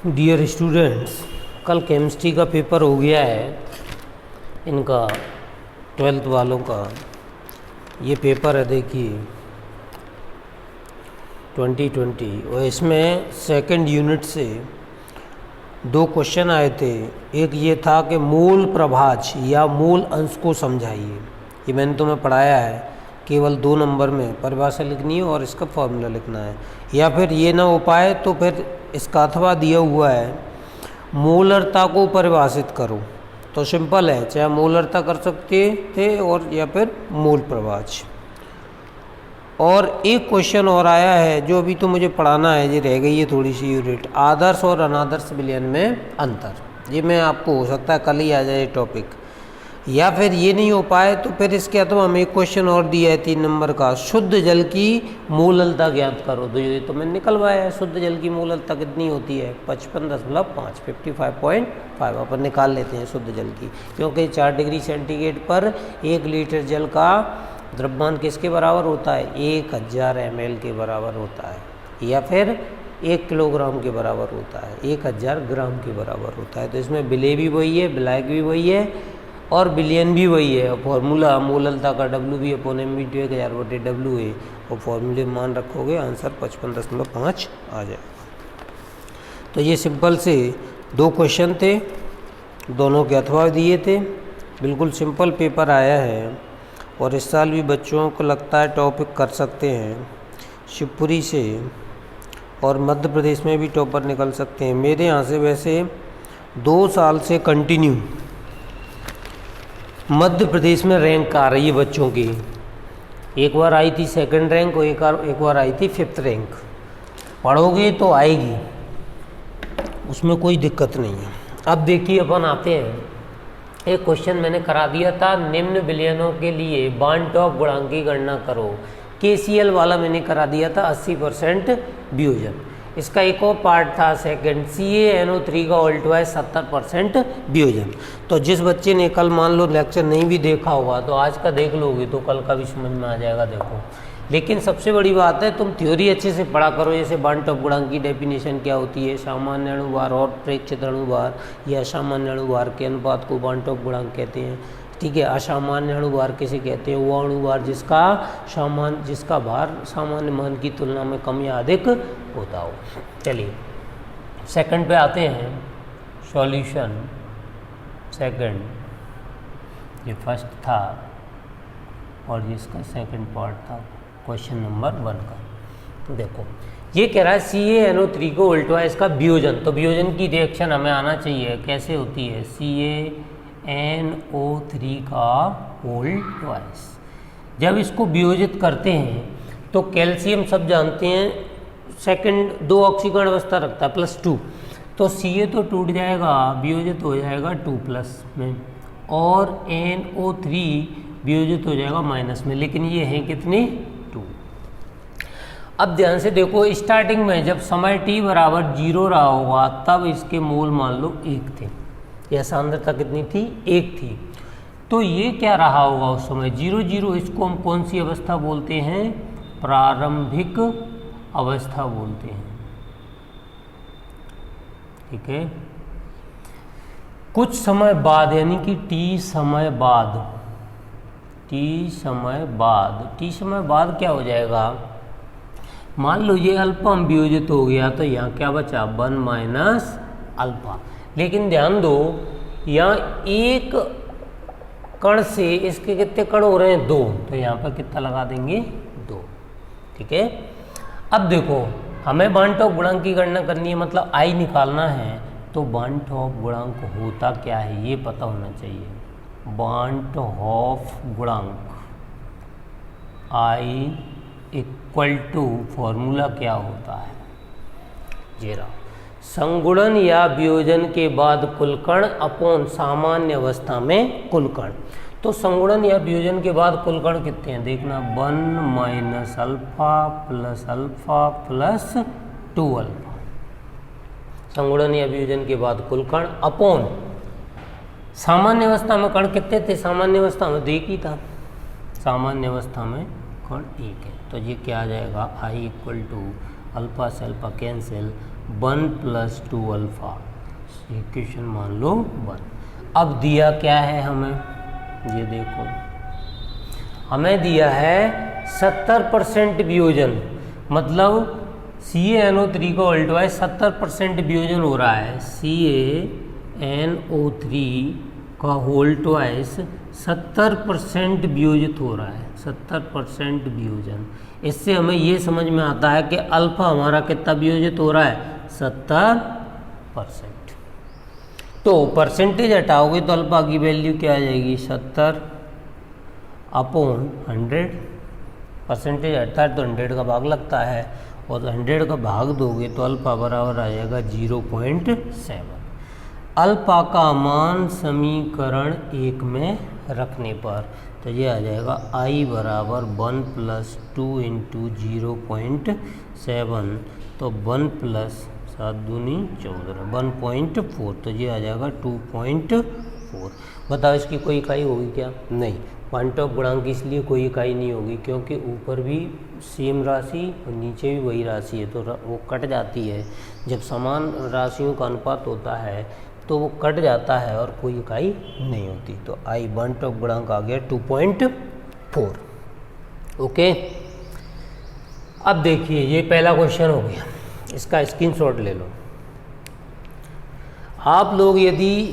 Dear students, कल chemistry का paper हो गया है इनका 12th वालों का। ये पेपर है देखिए 2020 और इसमें सेकंड यूनिट से 2 क्वेश्चन आए थे। एक ये था कि मूल प्रभाज्य या मूल अंश को समझाइए। ये मैंने तुम्हें पढ़ाया है, केवल 2 नंबर में परिभाषा लिखनी है और इसका फॉर्मूला लिखना है। या फिर ये ना हो पाए तो फिर इसका अथवा दिया हुआ है मूलरता को परिभाषित करो, तो सिंपल है, चाहे मूलरता कर सकते थे और या फिर मूल प्रभाज्य। और एक क्वेश्चन और आया है जो अभी तो मुझे पढ़ाना है, ये रह गई है थोड़ी सी यूनिट, आदर्श और अनादर्श विलयन में अंतर। ये मैं आपको हो सकता है कल ही आ जाए टॉपिक, या फिर ये नहीं हो पाए तो फिर इसके अथवा हमें एक क्वेश्चन और दिया है 3 नंबर का, शुद्ध जल की मूललता ज्ञात करो। तो ये तो मैंने निकलवाया है, शुद्ध जल की मूललता कितनी होती है 55.5 55.5 अपन निकाल लेते हैं शुद्ध जल की, क्योंकि 4 डिग्री सेंटीग्रेड पर 1 लीटर जल का द्रव्यमान किसके बराबर होता है 1000 ml के बराबर होता है, या फिर 1 किलोग्राम के बराबर होता है, 1000 ग्राम के बराबर होता है। तो इसमें विलेय भी वही है, विलायक भी वही है और विलयन भी वही है। फॉर्मूला मूललता का W/m/2 1000/W है और फॉर्मूले में मान रखोगे आंसर 55.5 आ जाएगा। तो ये सिंपल से 2 क्वेश्चन थे, दोनों के अथवा दिए थे। बिल्कुल सिंपल पेपर आया है और इस साल भी बच्चों को लगता है टॉपिक कर सकते हैं शिवपुरी से, और मध्य प्रदेश में भी टॉपर निकल सकते हैं। मेरे यहाँ से वैसे 2 साल से कंटिन्यू मध्य प्रदेश में रैंक आ रही है बच्चों की। एक बार आई थी 2nd रैंक और एक बार आई थी 5th रैंक। पढ़ोगे तो आएगी, उसमें कोई दिक्कत नहीं है। अब देखिए अपन आते हैं, एक क्वेश्चन मैंने करा दिया था, निम्न विलयनों के लिए बार्नटॉप गुणांक की गणना करो। KCl वाला मैंने करा दिया था 80% वियोजन। इसका एक और पार्ट था सेकंड, CaNO3 का उल्टा है 70% वियोजन। तो जिस बच्चे ने कल मान लो लेक्चर नहीं भी देखा होगा तो आज का देख लोगे तो कल का भी समझ में आ जाएगा। देखो, लेकिन सबसे बड़ी बात है तुम थ्योरी अच्छे से पढ़ा करो। जैसे बार्नटॉप गुणांक की डेफिनेशन क्या होती है, सामान्य अणुभार और प्रेक्षित अणुभार या सामान्य अणुभार के अनुपात को बार्नटॉप गुणांक कहते हैं। ठीक है, असामान्य अणुभार किसे कहते हैं, वो अणुभार जिसका भार सामान्य मान की तुलना में कम या अधिक होता हो। चलिए सेकंड पे आते हैं, सॉल्यूशन सेकंड, ये फर्स्ट था और जिसका सेकंड पार्ट था क्वेश्चन नंबर 1 का। तो देखो ये कह रहा है CaNO3 को उल्टा है इसका वियोजन। तो वियोजन की रिएक्शन हमें आना चाहिए, कैसे होती है, CaNO3 का होल ट्वाइस। जब इसको वियोजित करते हैं तो कैल्शियम सब जानते हैं सेकंड 2 ऑक्सीकरण अवस्था रखता है +2, तो Ca तो टूट जाएगा, वियोजित हो जाएगा 2+ में, और NO3 वियोजित हो जाएगा माइनस में, लेकिन ये है कितने 2। अब ध्यान से देखो, स्टार्टिंग में जब समय t बराबर 0 रहा होगा तब इसके मोल मान लो 1 थे, यह सांद्रता कितनी थी 1 थी। तो ये क्या रहा होगा उस समय 0, इसको हम कौन सी अवस्था बोलते हैं, प्रारंभिक अवस्था बोलते हैं। ठीक है, कुछ समय बाद यानी कि t समय बाद क्या हो जाएगा, मान लो ये अल्फा वियोजित हो गया तो यहाँ क्या बचा 1 - अल्फा। लेकिन ध्यान दो यहाँ एक कण से इसके कितने कण हो रहे हैं 2, तो यहाँ पर कितना लगा देंगे 2। ठीक है, अब देखो हमें बार्नटॉप गुणांक की गणना करनी है, मतलब I निकालना है। तो बार्नटॉप गुणांक होता क्या है ये पता होना चाहिए। बार्नटॉप गुणांक I = फॉर्मूला क्या होता है, जेरा संगुणन या वियोजन के बाद कुल कण अपॉन सामान्य अवस्था में कुल कण। तो संगुणन या वियोजन के बाद कुल कण कितने हैं देखना, 1 - अल्फा + अल्फा + 2α। संगुणन या वियोजन के बाद कुल कण अपॉन सामान्य अवस्था में कण कितने थे, सामान्य अवस्था में 1 ही था, सामान्य अवस्था में कण 1 है। तो ये क्या आ जाएगा I = अल्फा से अल्फा कैंसिल, 1 + 2 अल्फा, इक्वेशन मान लो 1। अब दिया क्या है हमें, ये देखो हमें दिया है 70% वियोजन, मतलब CaNO3 का उल्टा 70% वियोजन हो रहा है। CaNO3 का होल ट्वाइस 70% वियोजित हो रहा है, 70% वियोजन। इससे हमें ये समझ में आता है कि अल्फा हमारा कितना वियोजित हो रहा है, 70%। तो परसेंटेज हटाओगे तो अल्फा की वैल्यू क्या आ जाएगी, 70/100। परसेंटेज हटता है तो 100 का भाग लगता है, और 100 का भाग दोगे तो अल्फा बराबर आ जाएगा 0.7। अल्फा का मान समीकरण 1 में रखने पर तो ये आ जाएगा I बराबर 1 + 2 × 0.7, तो 1 + 7 दूनी 14, 1.4, तो ये आ जाएगा 2.4। बताओ इसकी कोई इकाई होगी क्या, नहीं। पॉइंट ऑफ गुणांक इसलिए कोई इकाई नहीं होगी क्योंकि ऊपर भी सेम राशि और नीचे भी वही राशि है, तो वो कट जाती है। जब समान राशियों का अनुपात होता है तो वो कट जाता है और कोई इकाई नहीं होती। तो आई पॉइंट ऑफ गुणांक आ गया 2.4। ओके, अब देखिए ये पहला क्वेश्चन हो गया, इसका स्क्रीनशॉट ले लो। आप लोग यदि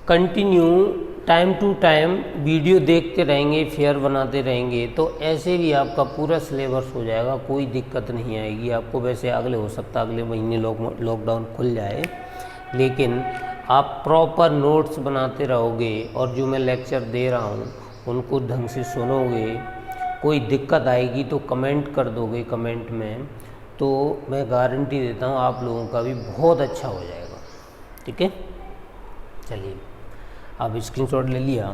continue time to time video देखते रहेंगे, फेयर बनाते रहेंगे, तो ऐसे भी आपका पूरा सिलेबस हो जाएगा, कोई दिक्कत नहीं आएगी आपको। वैसे अगले हो सकता है अगले महीने लॉकडाउन खुल जाए, लेकिन आप प्रॉपर नोट्स बनाते रहोगे और जो मैं लेक्चर दे रहा हूँ उनको ढंग से सुनोगे। कोई दिक्कत आएगी तो कमेंट कर दोगे कमेंट में, तो मैं गारंटी देता हूँ आप लोगों का भी बहुत अच्छा हो जाएगा। ठीक है, चलिए अब स्क्रीनशॉट ले लिया,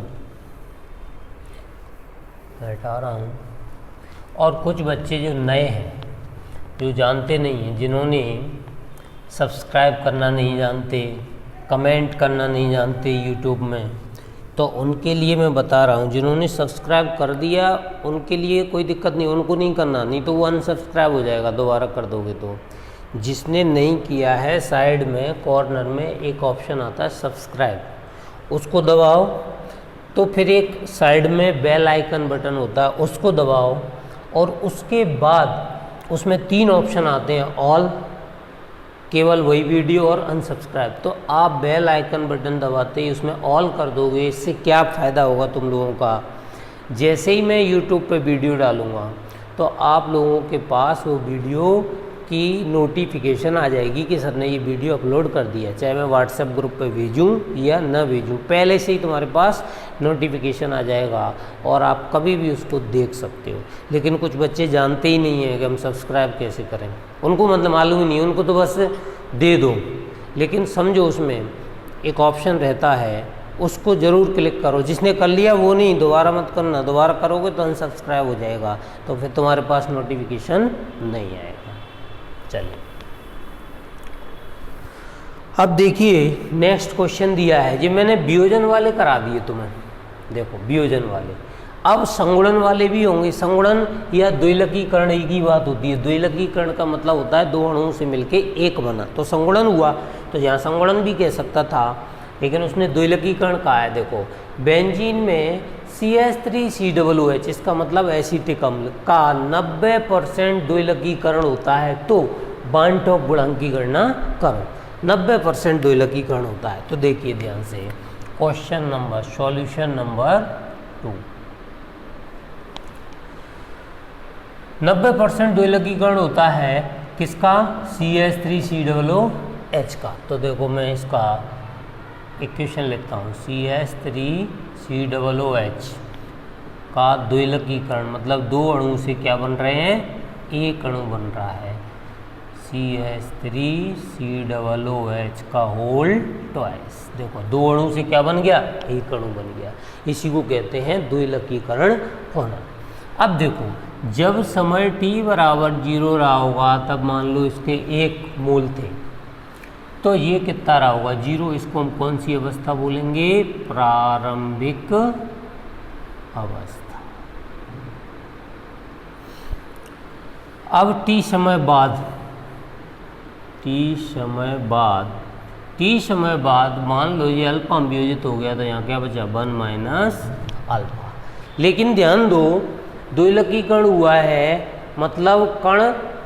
हटा रहा हूँ। और कुछ बच्चे जो नए हैं, जो जानते नहीं हैं, जिन्होंने सब्सक्राइब करना नहीं जानते, कमेंट करना नहीं जानते यूट्यूब में, तो उनके लिए मैं बता रहा हूँ। जिन्होंने सब्सक्राइब कर दिया उनके लिए कोई दिक्कत नहीं, उनको नहीं करना, नहीं तो वो अनसब्सक्राइब हो जाएगा दोबारा कर दोगे तो। जिसने नहीं किया है, साइड में कॉर्नर में एक ऑप्शन आता है सब्सक्राइब, उसको दबाओ, तो फिर एक साइड में बेल आइकन बटन होता है, उसको दबाओ, और उसके बाद उसमें 3 ऑप्शन आते हैं, ऑल, केवल वही वीडियो, और अनसब्सक्राइब। तो आप बेल आइकन बटन दबाते ही उसमें ऑल कर दोगे। इससे क्या फ़ायदा होगा तुम लोगों का, जैसे ही मैं यूट्यूब पे वीडियो डालूँगा तो आप लोगों के पास वो वीडियो की नोटिफिकेशन आ जाएगी कि सर ने ये वीडियो अपलोड कर दिया, चाहे मैं व्हाट्सएप ग्रुप पे भेजूँ या न भेजूँ, पहले से ही तुम्हारे पास नोटिफिकेशन आ जाएगा और आप कभी भी उसको देख सकते हो। लेकिन कुछ बच्चे जानते ही नहीं हैं कि हम सब्सक्राइब कैसे करें, उनको मतलब मालूम ही नहीं, उनको तो बस दे दो। लेकिन समझो उसमें एक ऑप्शन रहता है, उसको ज़रूर क्लिक करो। जिसने कर लिया वो नहीं, दोबारा मत करना, दोबारा करोगे तो अनसब्सक्राइब हो जाएगा, तो फिर तुम्हारे पास नोटिफिकेशन नहीं आएगा। चलिए अब देखिए नेक्स्ट क्वेश्चन दिया है, ये मैंने वियोजन वाले करा दिए तुम्हें, देखो वियोजन वाले। अब संगुणन वाले भी होंगे। संगुणन या द्विलकीकरण एक ही बात होती है। द्विलकीकरण का मतलब होता है 2 अणुओं से मिलके एक बना, तो संगुणन हुआ। तो यहाँ संगुणन भी कह सकता था, लेकिन उसने द्विलकीकरण कहा है। देखो बेंजीन में CH3COOH, इसका मतलब एसिटिक अम्ल का 90% द्विलकीकरण होता है। तो बांट ऑफ गुणांक की गणना करो, 90% द्विलकीकरण होता है। तो देखिए ध्यान से क्वेश्चन नंबर, सॉल्यूशन नंबर 2, 90% द्विलकीकरण होता है किसका, CH3COOH का। तो देखो मैं इसका इक्वेशन लिखता हूँ, CH3COOH का द्विलकीकरण मतलब 2 अणु से क्या बन रहे हैं, एक अणु बन रहा है। CH3COOH का होल ट्वाइस, देखो 2 अणु से क्या बन गया, एक अणु बन गया। इसी को कहते हैं द्विलकीकरण होना। अब देखो जब समय t बराबर 0 रहा होगा, तब मान लो इसके 1 मोल थे, तो ये कितना रहा होगा, 0। इसको हम कौन सी अवस्था बोलेंगे, प्रारंभिक अवस्था। अब टी समय बाद मान लो ये अल्फा वियोजित हो गया तो यहाँ क्या बचा 1 माइनस अल्फा। लेकिन ध्यान दो द्विलकी कण हुआ है मतलब कण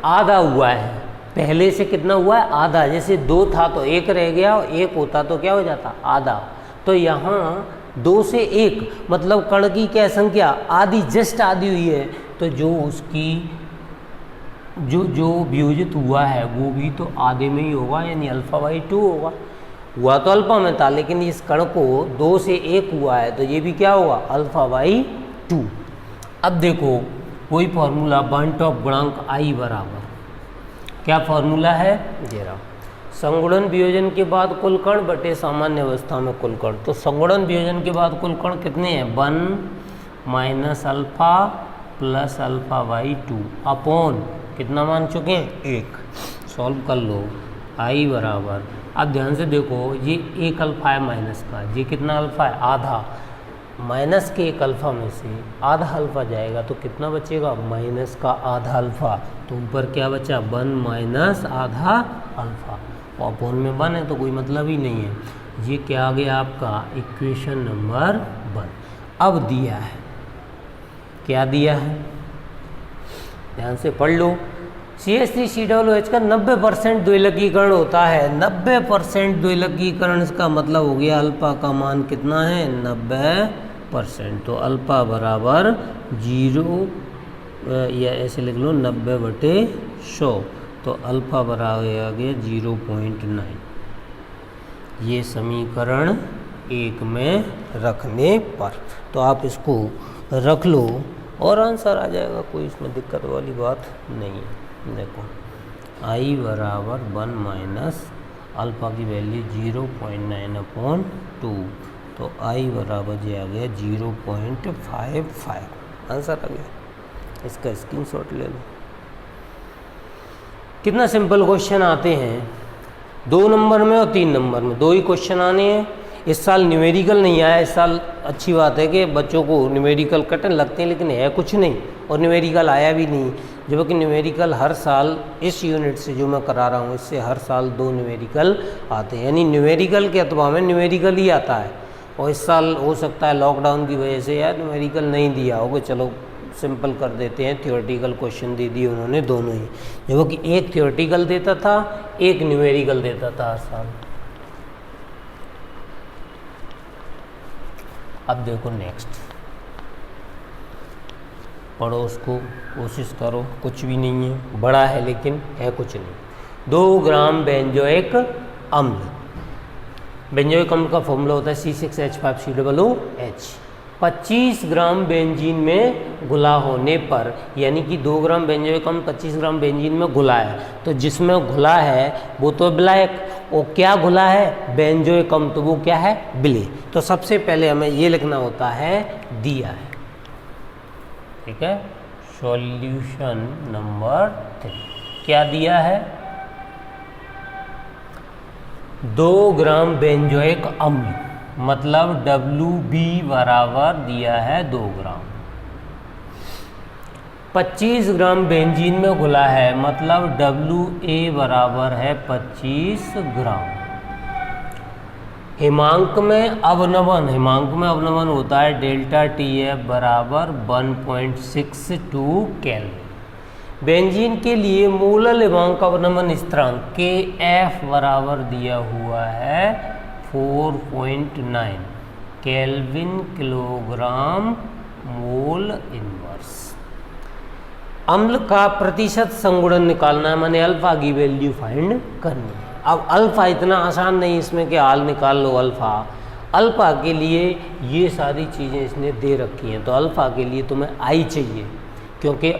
आधा हुआ है, पहले से कितना हुआ है आधा, जैसे 2 था तो 1 रह गया और 1 होता तो क्या हो जाता आधा। तो यहाँ 2 से 1 मतलब कण की क्या संख्या आधी, जस्ट आधी हुई है, तो जो उसकी जो वियोजित हुआ है वो भी तो आधे में ही होगा, यानी α/2 होगा। हुआ तो अल्फा में था लेकिन इस कण को 2 से 1 हुआ है तो ये भी क्या होगा α/2। अब देखो वही फॉर्मूला बांटॉफ गुणांक I बराबर, क्या फॉर्मूला है दे रहा, संगुणन वियोजन के बाद कुल कण बटे सामान्य अवस्था में कुल कण। तो संगुणन वियोजन के बाद कुल कण कितने हैं 1 माइनस अल्फा प्लस α/2 अपॉन कितना मान चुके हैं 1। सॉल्व कर लो I बराबर, अब ध्यान से देखो ये 1 अल्फा है माइनस का, ये कितना अल्फा है आधा, माइनस के 1 अल्फा में से आधा अल्फा जाएगा तो कितना बचेगा माइनस का आधा अल्फा, तो ऊपर क्या बचा 1 माइनस आधा अल्फा, और अपॉन में 1 है तो कोई मतलब ही नहीं है। ये क्या आ गया आपका इक्वेशन नंबर 1। अब दिया है, क्या दिया है ध्यान से पढ़ लो, CH3COOH का 90% द्विलकीकरण होता है। 90% द्विलकीकरण का मतलब हो गया अल्फा का मान कितना है 90%, तो अल्फा बराबर 0 या ऐसे लिख लो 90/100, तो अल्फा बराबर आ गया 0.9। ये समीकरण 1 में रखने पर तो आप इसको रख लो और आंसर आ जाएगा, कोई इसमें दिक्कत वाली बात नहीं है। देखो I बराबर 1 माइनस अल्फा की वैल्यू 0.9/2, तो I बराबर ये आ गया 0.55, आंसर आ गया। इसका स्क्रीनशॉट ले लो। कितना सिंपल क्वेश्चन आते हैं 2 नंबर में और 3 नंबर में, 2 ही क्वेश्चन आने हैं। इस साल न्यूमेरिकल नहीं आया, इस साल अच्छी बात है कि बच्चों को न्यूमेरिकल कठिन लगते हैं लेकिन है कुछ नहीं, और न्यूमेरिकल आया भी नहीं, जबकि न्यूमेरिकल हर साल इस यूनिट से जो मैं करा रहा हूँ इससे हर साल 2 न्यूमेरिकल आते हैं, यानी न्यूमेरिकल के अथवा में न्यूमेरिकल ही आता है। और इस साल हो सकता है लॉकडाउन की वजह से यार न्यूमेरिकल नहीं दिया होगा, चलो सिंपल कर देते हैं, थियोरेटिकल क्वेश्चन दे दिए उन्होंने दोनों ही, जबकि एक थियोरेटिकल देता था एक न्यूमेरिकल देता था हर साल। अब देखो नेक्स्ट, पढ़ो उसको, कोशिश करो, कुछ भी नहीं है, बड़ा है लेकिन है कुछ नहीं। 2 ग्राम बेंजोइक अम्ल, बेंजोइक अम्ल का फॉर्मूला होता है C6H5COOH। 25 ग्राम बेंजीन में घुला होने पर, यानी कि 2 ग्राम बेंजोइक अम्ल 25 ग्राम बेंजीन में घुला है, तो जिसमें घुला है वो तो ब्लैक, और क्या घुला है बेंजोइक अम्ल, तो वो क्या है ब्ले। तो सबसे पहले हमें ये लिखना होता है दिया है, ठीक है। सॉल्यूशन नंबर 3 क्या दिया है 2 ग्राम बेंजोइक अम्ल, मतलब WB बराबर दिया है 2 ग्राम। 25 ग्राम बेंजीन में घुला है, मतलब WA बराबर है 25 ग्राम। हिमांक में अवनमन होता है डेल्टा TF बराबर 1.62 केल्विन। बेंजीन के लिए मूलल हिमांक अवनमन स्थिरांक KF बराबर दिया हुआ है 4.9 केल्विन किलोग्राम मोल इनवर्स। अम्ल का प्रतिशत संगुणन निकालना है, माने अल्फा की वैल्यू फाइंड करनी है। अब अल्फा इतना आसान नहीं इसमें कि हाल निकाल लो अल्फा। अल्फा के लिए ये सारी चीज़ें इसने दे रखी हैं, तो अल्फा के लिए तुम्हें I चाहिए, क्योंकि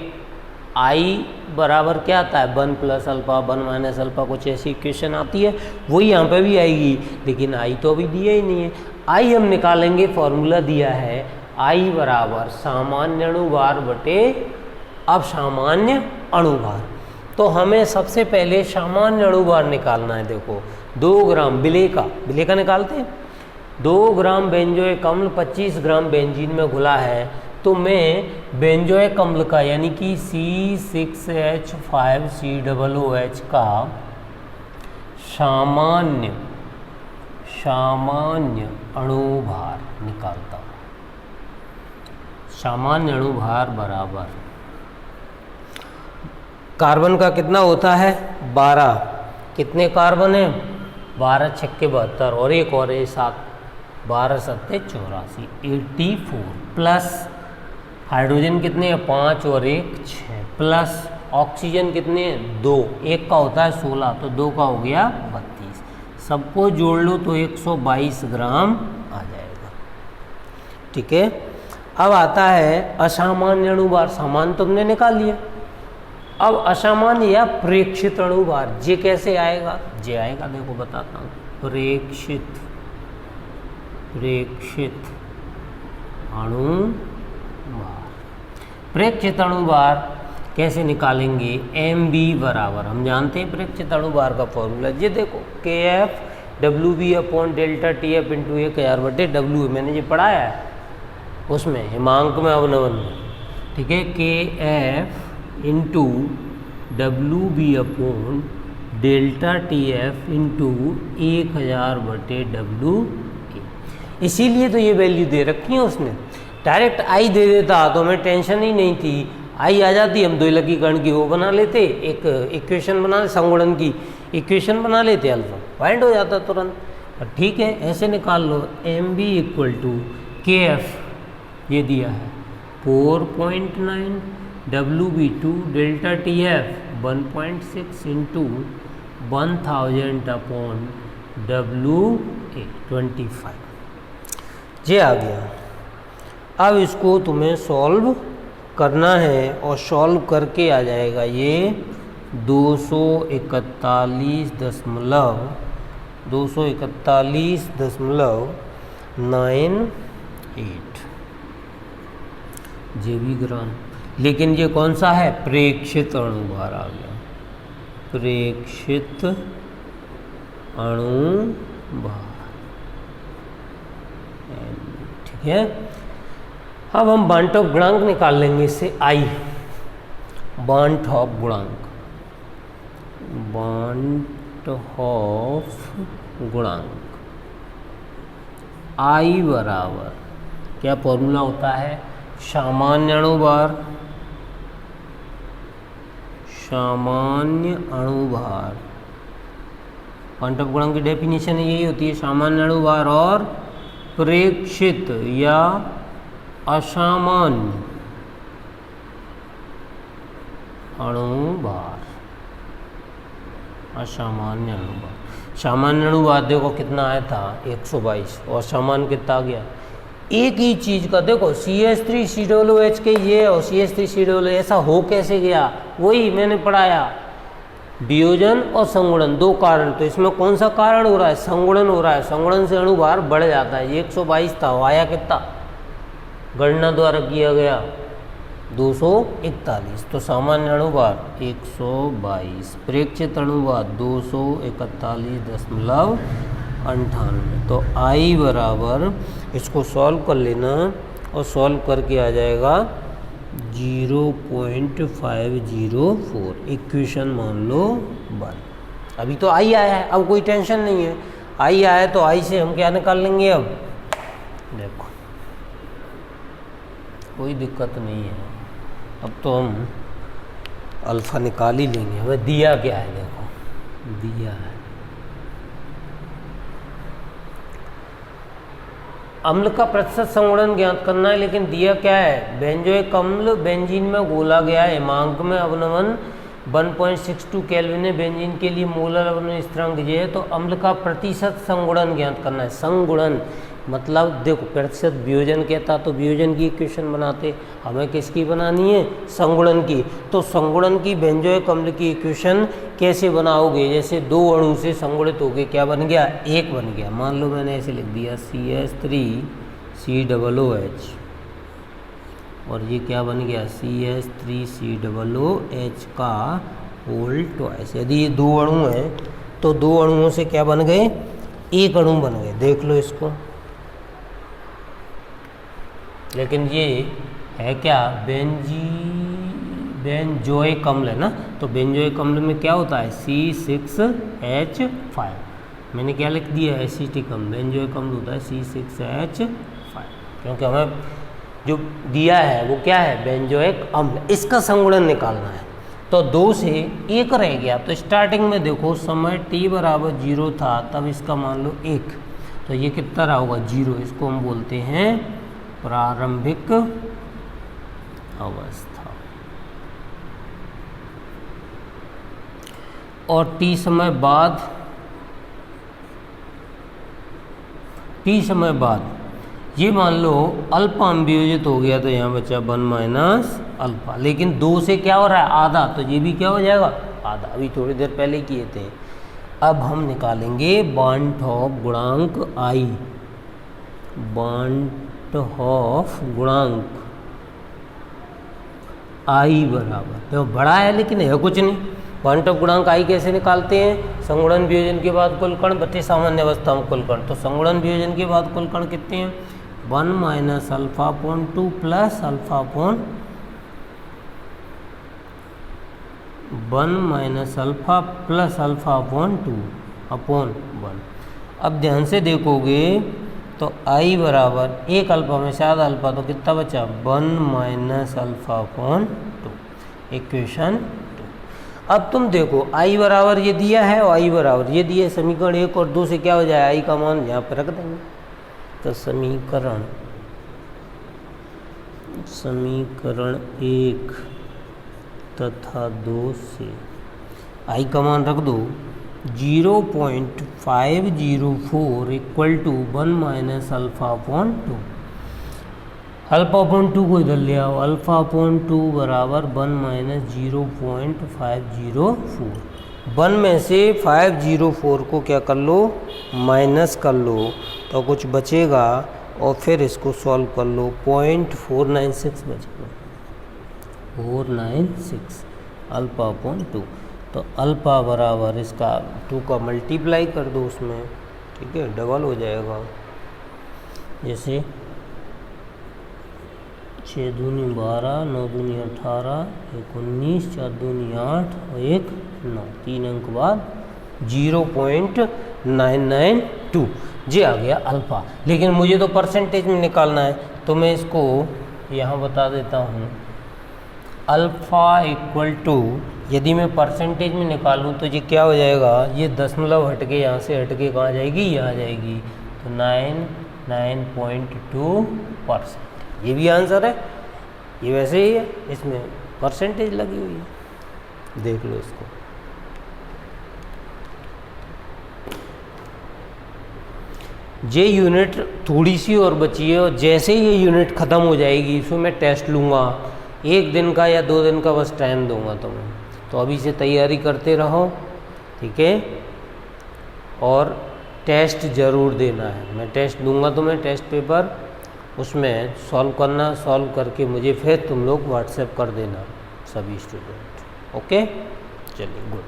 I बराबर क्या आता है 1 प्लस अल्फा 1 माइनस अल्फा, कुछ ऐसी इक्वेशन आती है, वही यहाँ पे भी आएगी, लेकिन I तो अभी दिया ही नहीं है। I हम निकालेंगे, फॉर्मूला दिया है I बराबर सामान्य अणुभार बटे अब सामान्य अणुभार। तो हमें सबसे पहले सामान्य अणुभार निकालना है। देखो 2 ग्राम बिले का निकालते हैं। 2 ग्राम बेंजोइक अम्ल 25 ग्राम बेंजीन में घुला है, तो मैं बेंजोइक अम्ल का यानी कि C6H5COOH का सामान्य अणुभार निकालता हूँ। सामान्य अणुभार बराबर कार्बन का कितना होता है 12, कितने कार्बन है 12 छक्के 72 और एक और है 7, 12 सत्ते 84, 84 प्लस हाइड्रोजन कितने हैं 5 और 1 6 प्लस ऑक्सीजन कितने हैं 2, एक का होता है 16 तो 2 का हो गया 32, सबको जोड़ लो तो 122 ग्राम आ जाएगा। ठीक है, अब आता है असामान्य अणुभार। सामान्य तुमने निकाल लिया, अब असामान्य या प्रेक्षित अणुभार जे कैसे आएगा, जे आएगा देखो बताता हूँ। प्रेक्षित अणुभार, प्रेक्षित अणुभार कैसे निकालेंगे, Mb बराबर हम जानते हैं प्रेक्षित अणुभार का फॉर्मूला, ये देखो KF/WB/ΔTF इंटू 1000/W, मैंने ये पढ़ाया है उसमें हिमांक में अवनवन में। ठीक है, KF into WB/ΔTF into 1000/W। इसीलिए तो ये वैल्यू दे रखी है उसने, डायरेक्ट आई दे देता तो हमें टेंशन ही नहीं थी, आई आ जाती हम द्विलकीकरण की वो बना लेते, एक इक्वेशन बना, संगुणन की इक्वेशन बना लेते, अल्फा फाइंड हो जाता तुरंत। ठीक है, ऐसे निकाल लो Mb = KF ये दिया है 4.9, WB/ΔTF 1.6 इंटू 1000/WA 25, ये आ गया। अब इसको तुम्हें सॉल्व करना है और सॉल्व करके आ जाएगा ये 241.98 JB ग्राम। लेकिन ये कौन सा है, प्रेक्षित अणुभार आ गया, प्रेक्षित अणुभार। ठीक है, अब हम बांटॉफ गुणांक निकाल लेंगे इससे, आई बांटॉफ गुणांक, आई बराबर क्या फॉर्मूला होता है, सामान्य अणुभार बांटॉफ गुणांक की डेफिनेशन यही होती है, सामान्य अणुभार और प्रेक्षित या असामान्य अणुभार। असामान्य अणुभार, सामान्य अणुभार देखो कितना आया था 122 और सामान्य कितना आ गया, एक ही चीज का देखो CH3COOH के ये और CH3COOH ऐसा हो कैसे गया, वही मैंने पढ़ाया, वियोजन और संगुणन दो कारण, तो इसमें कौन सा कारण हो रहा है, संगुणन हो रहा है, संगुणन से अणुभार बढ़ जाता है। ये 122 था, आया कितना, गणना द्वारा किया गया 241, तो सामान्य अणुभार 122, प्रेक्षित अणुभार 241.98, तो आई बराबर इसको सॉल्व कर लेना और सॉल्व करके आ जाएगा 0.504, इक्वेशन मान लो 1। अभी तो आई आया है, अब कोई टेंशन नहीं है, आई आया तो आई से हम क्या निकाल लेंगे, अब देखो कोई दिक्कत नहीं है, अब तो हम अल्फा निकाल ही लेंगे। हमें दिया क्या है, देखो दिया है अम्ल का प्रतिशत संगुणन ज्ञात करना है, लेकिन दिया क्या है, बेंजोइक अम्ल बेंजीन में घोला गया है, हिमांक में अवनमन 1.62 केल्विन है, बेंजीन के लिए मोलर अवनमन स्थिरांक ये है, तो अम्ल का प्रतिशत संगुणन ज्ञात करना है। संगुणन मतलब देखो प्रतिशत वियोजन कहता तो वियोजन की इक्वेशन बनाते, हमें किसकी बनानी है, संगुणन की। तो संगुणन की बेंजोइक अम्ल की इक्वेशन कैसे बनाओगे, जैसे दो अणु से संगुणित हो गए, क्या बन गया, एक बन गया। मान लो मैंने ऐसे लिख दिया CH3COOH और ये क्या बन गया CH3COOH का होल ट्वाइस। यदि ये दो अणु हैं तो दो अणुओं से क्या बन गए, एक अणु बन गए, देख लो इसको। लेकिन ये है क्या, बेंजोइक अम्ल है ना, तो बेंजोइक अम्ल में क्या होता है C6H5। मैंने क्या लिख दिया, एसिटिक अम्ल, बेंजोइक अम्ल होता है C6H5, क्योंकि हमें जो दिया है वो क्या है, बेंजोइक अम्ल। इसका संगुणन निकालना है, तो 2 से 1 रह गया। तो स्टार्टिंग में देखो समय t बराबर 0 था, तब इसका मान लो 1, तो ये कितना रहा होगा 0। इसको हम बोलते हैं प्रारंभिक अवस्था। और t समय बाद ये मान लो अल्फा वियोजित हो गया, तो यहाँ बचा 1 माइनस अल्फा, लेकिन 2 से क्या हो रहा है आधा, तो ये भी क्या हो जाएगा आधा, अभी थोड़ी देर पहले किए थे। अब हम निकालेंगे बार्नहॉफ गुणांक I, बार्नहॉफ गुणांक I बराबर, तो बड़ा है लेकिन है कुछ नहीं। बार्नहॉफ गुणांक I कैसे निकालते हैं, संगुणन वियोजन के बाद कुल कण बटे सामान्य अवस्था में कुल कण। तो संगुणन वियोजन के बाद कुल कण कितने हैं, 1 minus alpha upon 2 plus alpha upon 1 minus alpha plus alpha upon 2 upon 1। अब ध्यान से देखोगे तो I बराबर 1 अल्फा में से आधा अल्फा, तो कितना बचा 1 माइनस अल्फा अपॉन 2, इक्वेशन 2। अब तुम देखो I बराबर ये दिया है और I बराबर ये दिया है, समीकरण 1 और 2 से क्या हो जाए, I का मान यहाँ पर रख देंगे। तो समीकरण 1 तथा 2 से I का मान रख दो 0.504 equal to 1 minus alpha upon 2। Alpha upon 2 को इधर ले आओ, अल्फा अपॉन 2 बराबर 1 माइनस 0.504। 1 में से 504 को क्या कर लो, माइनस कर लो, तो कुछ बचेगा, और फिर इसको सॉल्व कर लो, 0.496 बचेगा, 496 अल्फा अपॉन 2। तो अल्फा बराबर इसका 2 का मल्टीप्लाई कर दो उसमें, ठीक है, डबल हो जाएगा। जैसे 6 दूनी 12, 9 दूनी 18, 1 19, 4 दूनी 8 और 1 9, 3 अंक बाद 0.992 जी आ गया अल्फ़ा। लेकिन मुझे तो परसेंटेज में निकालना है, तो मैं इसको यहाँ बता देता हूँ। अल्फ़ा इक्वल टू, यदि मैं परसेंटेज में निकालूँ तो ये क्या हो जाएगा, ये दशमलव हट के यहाँ से हट के कहाँ जाएगी, यहाँ जाएगी, तो 9.2%। ये भी आंसर है, ये वैसे ही है, इसमें परसेंटेज लगी हुई है, देख लो इसको। ये यूनिट थोड़ी सी और बची है, और जैसे ही ये यूनिट ख़त्म हो जाएगी इसमें मैं टेस्ट लूँगा, 1 दिन का या 2 दिन का बस टाइम दूंगा तुम्हें। तो अभी से तैयारी करते रहो, ठीक है, और टेस्ट ज़रूर देना है। मैं टेस्ट दूंगा तुम्हें, टेस्ट पेपर, उसमें सॉल्व करना, सॉल्व करके मुझे फिर तुम लोग व्हाट्सएप कर देना सभी स्टूडेंट। ओके, चलिए, गुड।